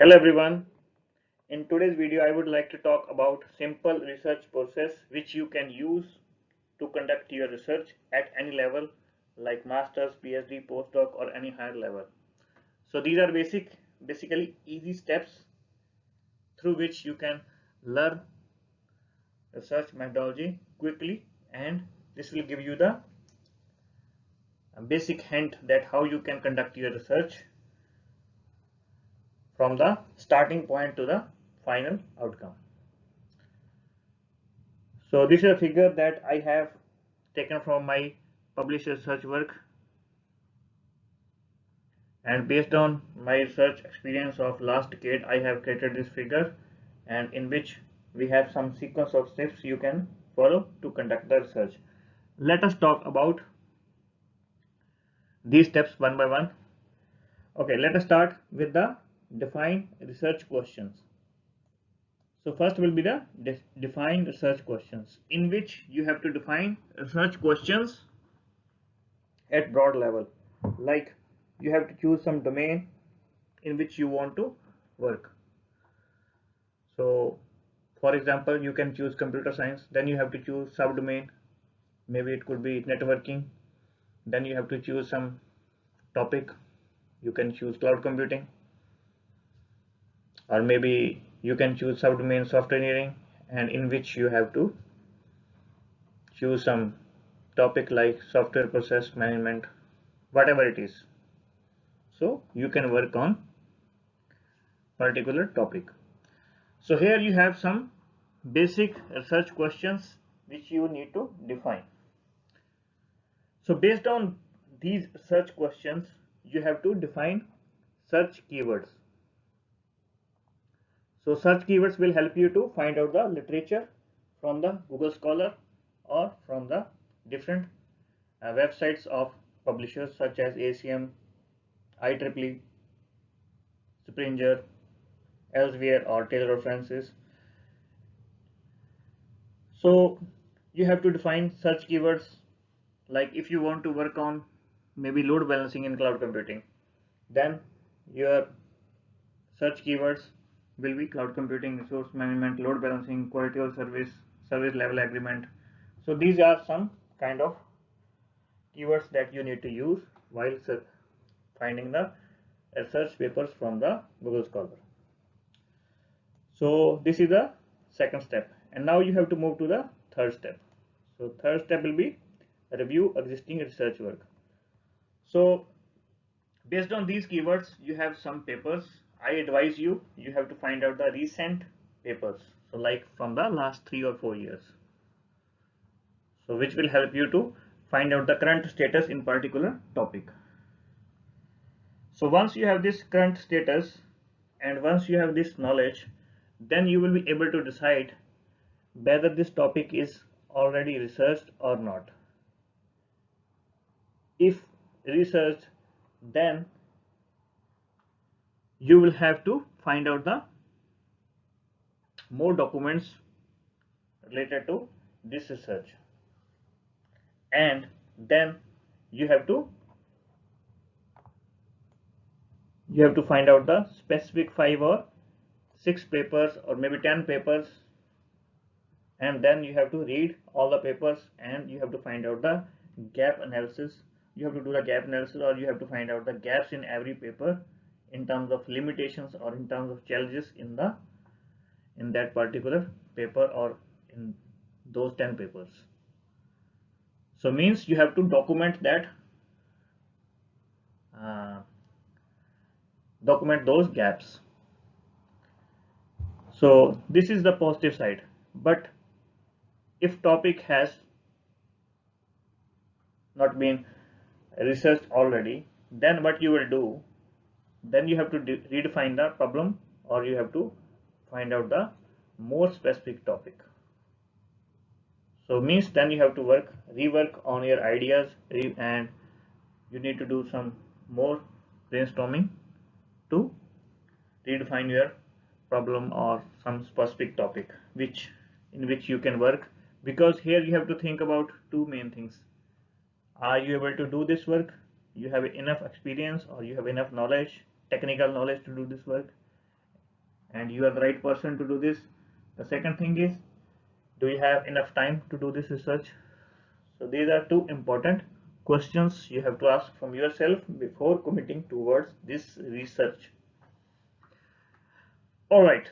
Hello everyone. In today's video I would like to talk about simple research process which you can use to conduct your research at any level like masters, PhD, postdoc or any higher level. So these are basically easy steps through which you can learn research methodology quickly, and this will give you the basic hint that how you can conduct your research from the starting point to the final outcome. So this is a figure that I have taken from my published research work, and based on my research experience of last decade I have created this figure, and in which we have some sequence of steps you can follow to conduct the research. Let us talk about these steps one by one. Okay, let us start with the define research questions. So first will be the define research questions, in which you have to define research questions at broad level. Like, you have to choose some domain in which you want to work. So for example, you can choose computer science, then you have to choose subdomain, maybe it could be networking, then you have to choose some topic, you can choose cloud computing, or maybe you can choose subdomain software engineering, and in which you have to choose some topic like software process management, whatever it is. So you can work on particular topic. So here you have some basic research questions which you need to define. So based on these search questions, you have to define search keywords. So search keywords will help you to find out the literature from the Google Scholar or from the different websites of publishers such as ACM, IEEE, Springer, Elsevier or Taylor or Francis. So you have to define search keywords, like if you want to work on maybe load balancing in cloud computing, then your search keywords will be cloud computing, resource management, load balancing, quality of service, service level agreement. So these are some kind of keywords that you need to use while finding the research papers from the Google Scholar. So this is the second step, and now you have to move to the third step. So third step will be review existing research work. So based on these keywords, you have some papers. I advise you have to find out the recent papers, so like from the last 3 or 4 years, so which will help you to find out the current status in particular topic. So once you have this current status and once you have this knowledge, then you will be able to decide whether this topic is already researched or not. If researched, then you will have to find out the more documents related to this research, and then you have to find out the specific 5 or 6 papers or maybe 10 papers, and then you have to read all the papers and you have to find out the gap analysis. You have to do the gap analysis, or you have to find out the gaps in every paper in terms of limitations or in terms of challenges in that particular paper or in those 10 papers. So means you have to document that, uh, document those gaps. So this is the positive side. But if topic has not been researched already, then what you will do, then you have to redefine the problem, or you have to find out the more specific topic. So means then you have to rework on your ideas, and you need to do some more brainstorming to redefine your problem or some specific topic in which you can work, because here you have to think about two main things. Are you able to do this work? You have enough experience or you have enough knowledge, technical knowledge to do this work? and you are the right person to do this. The second thing is, do you have enough time to do this research? So these are two important questions you have to ask from yourself before committing towards this research. All right,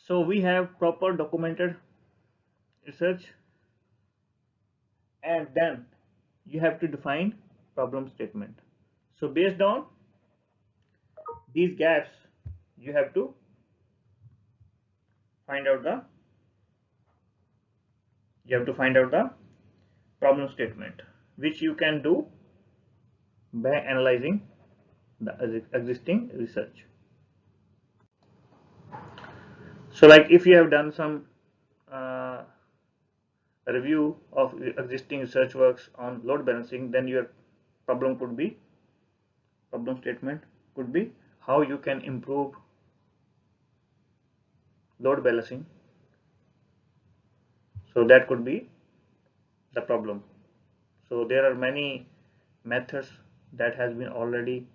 so we have proper documented research, and then you have to define problem statement. So based on these gaps, you have to find out the problem statement, which you can do by analyzing the existing research. So like if you have done some uh, review of existing research works on load balancing, then your problem statement could be how you can improve load balancing. So that could be the problem. So there are many methods that has been already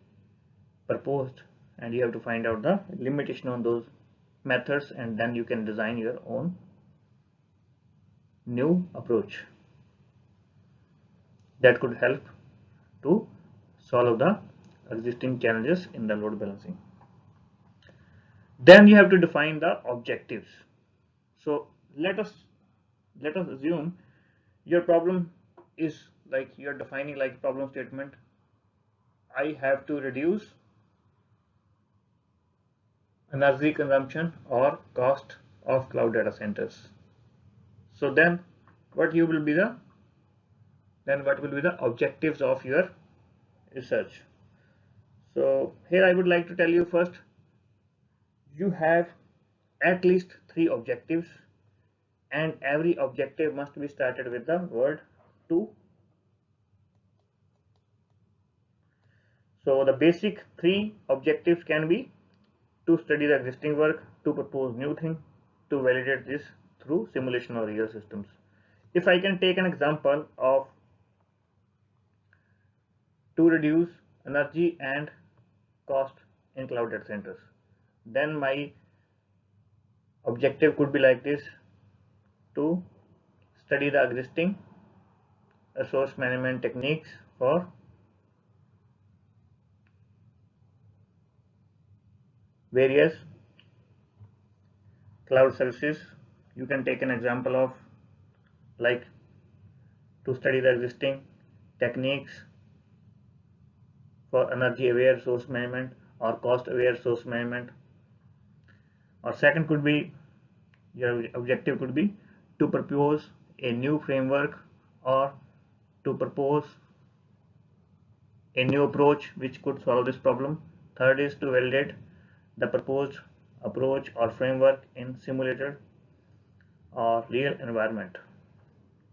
proposed, and you have to find out the limitation on those methods, and then you can design your own new approach that could help to solve the existing challenges in the load balancing. Then you have to define the objectives. So let us assume your problem is like you're defining like problem statement, I have to reduce energy consumption or cost of cloud data centers. So then what you will be the what will be the objectives of your research? So here I would like to tell you first, you have at least 3 objectives, and every objective must be started with the word to. So the basic 3 objectives can be to study the existing work, to propose new thing, to validate this through simulation or real systems. If I can take an example of to reduce energy and cost in cloud data centers, then my objective could be like this: to study the existing resource management techniques for various cloud services. You can take an example of like to study the existing techniques for energy aware resource management or cost aware resource management. Or second could be, your objective could be to propose a new framework or to propose a new approach which could solve this problem. Third is to validate the proposed approach or framework in simulated or real environment.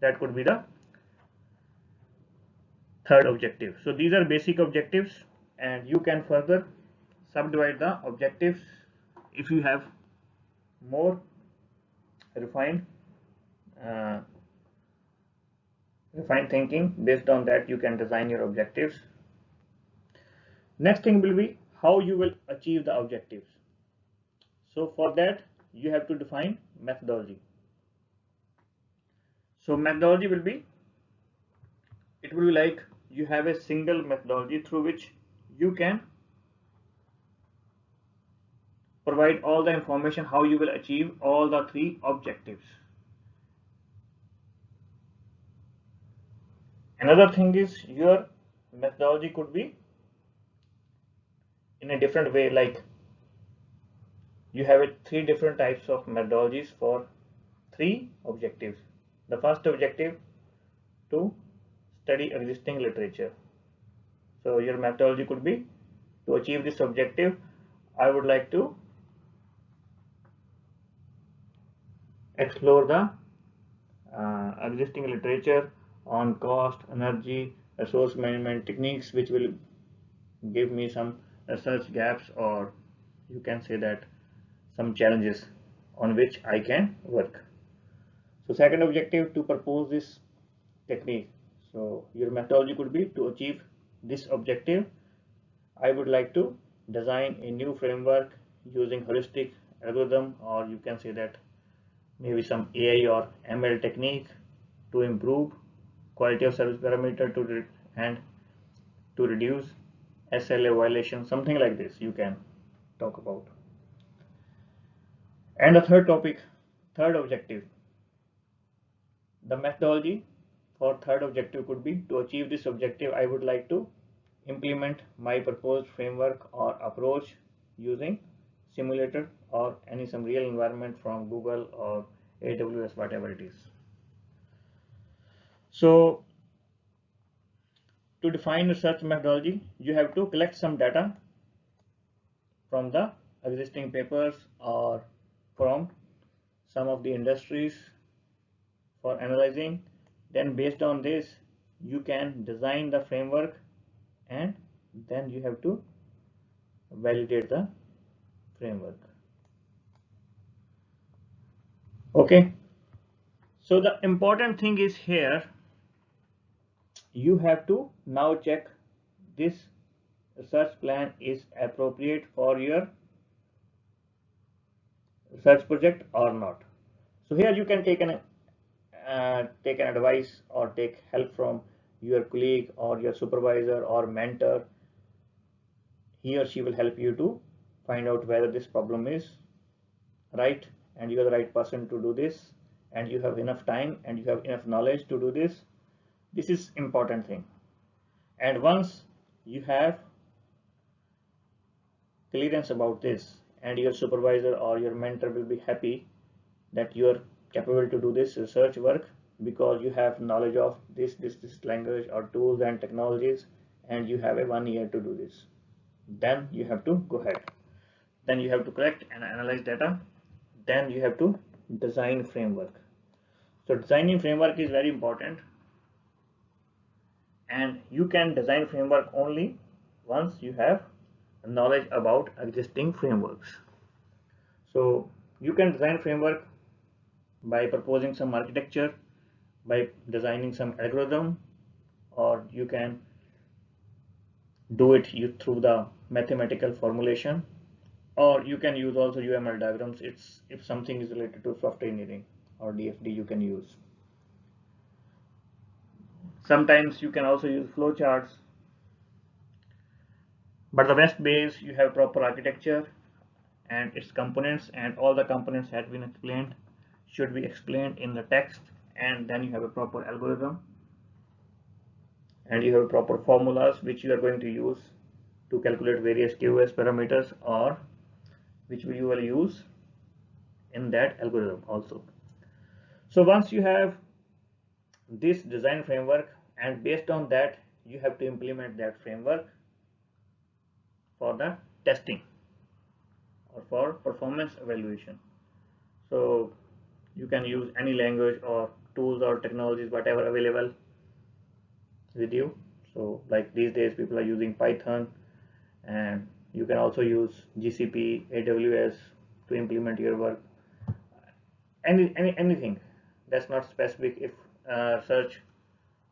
That could be the third objective. So these are basic objectives, and you can further subdivide the objectives if you have more refined uh, refined thinking. Based on that, you can design your objectives. Next thing will be how you will achieve the objectives. So for that, you have to define methodology. So methodology will be, it will be like you have a single methodology through which you can provide all the information how you will achieve all the 3 objectives. Another thing is your methodology could be in a different way, like you have 3 different types of methodologies for 3 objectives. The first objective, to study existing literature. So your methodology could be, to achieve this objective, I would like to explore the existing literature on cost, energy, resource management techniques, which will give me some research gaps, or you can say that some challenges on which I can work. So second objective, to propose this technique. So your methodology could be, to achieve this objective, I would like to design a new framework, using heuristic algorithm, or you can say that maybe some AI or ML technique to improve quality of service parameter and to reduce SLA violation, something like this you can talk about. And the third topic, third objective, the methodology for third objective could be: to achieve this objective, I would like to implement my proposed framework or approach using simulator or some real environment from Google or AWS, whatever it is. So to define research methodology, you have to collect some data from the existing papers or from some of the industries for analyzing. Then based on this, you can design the framework, and then you have to validate the framework. Okay, so the important thing is here, you have to now check this research plan is appropriate for your research project or not. So here you can take an advice or take help from your colleague or your supervisor or mentor. He or she will help you to find out whether this problem is right and you are the right person to do this, and you have enough time and you have enough knowledge to do this. This is important thing. And once you have clearance about this, and your supervisor or your mentor will be happy that you are capable to do this research work because you have knowledge of this language or tools and technologies, and you have a 1 year to do this, then you have to go ahead. Then you have to collect and analyze data. Then you have to design framework. So designing framework is very important, and you can design framework only once you have knowledge about existing frameworks. So you can design framework by proposing some architecture, by designing some algorithm, or you can do it through the mathematical formulation, or you can use also UML diagrams. It's if something is related to software engineering or DFD, you can use. Sometimes you can also use flowcharts, but the best base, you have proper architecture and its components, and all the components have been explained, should be explained in the text, and then you have a proper algorithm, and you have proper formulas which you are going to use to calculate various QoS parameters, or which you will use in that algorithm also. So once you have this design framework, and based on that you have to implement that framework for the testing or for performance evaluation. So you can use any language or tools or technologies, whatever available with you. So like these days people are using Python, and you can also use GCP, AWS to implement your work. Anything that's not specific. If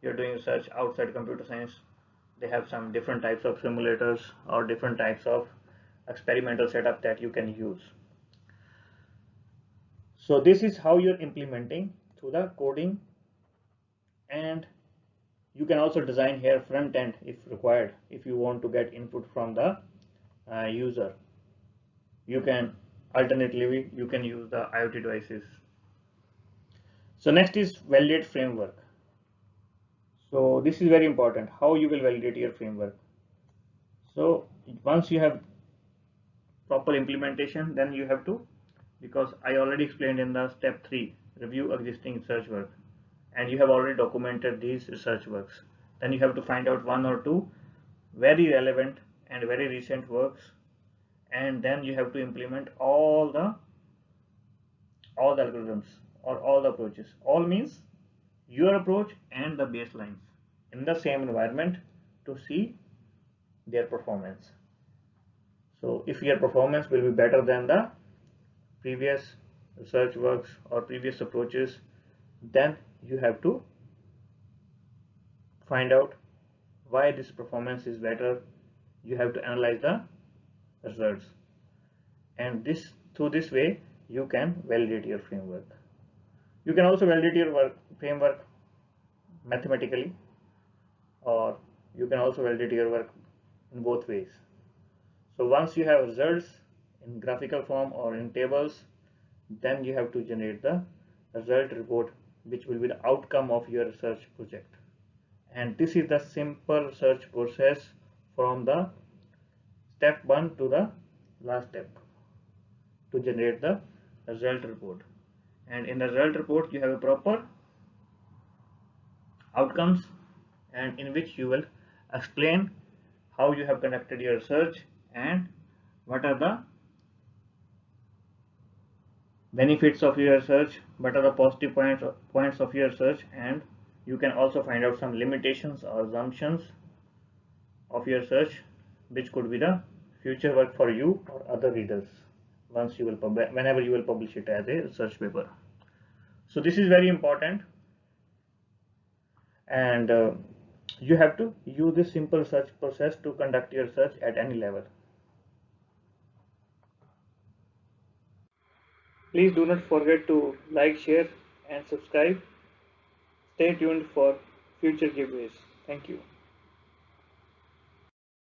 you're doing research outside computer science, they have some different types of simulators or different types of experimental setup that you can use. So this is how you're implementing through the coding, and you can also design here front end if required. If you want to get input from the user, you can alternatively you can use the IoT devices. So next is validate framework. So this is very important, how you will validate your framework. So once you have proper implementation, then you have to, because I already explained in the step 3, review existing research work, and you have already documented these research works. Then you have to find out 1 or 2 very relevant and very recent works, and then you have to implement all the algorithms or all the approaches. All means your approach and the baselines in the same environment to see their performance. So if your performance will be better than the previous research works or previous approaches, then you have to find out why this performance is better. You have to analyze the results. and through this way you can validate your framework. You can also validate your framework mathematically, or you can also validate your work in both ways. So once you have results in graphical form or in tables, then you have to generate the result report, which will be the outcome of your research project. And this is the simple search process from the step 1 to the last step to generate the result report. And in the result report you have a proper outcomes, and in which you will explain how you have conducted your research and what are the benefits of your research, what are the positive points of your research, and you can also find out some limitations or assumptions of your research, which could be the future work for you or other readers once you will whenever you will publish it as a research paper. So this is very important, and you have to use this simple search process to conduct your search at any level. Please do not forget to like, share and subscribe. Stay tuned for future giveaways. Thank you.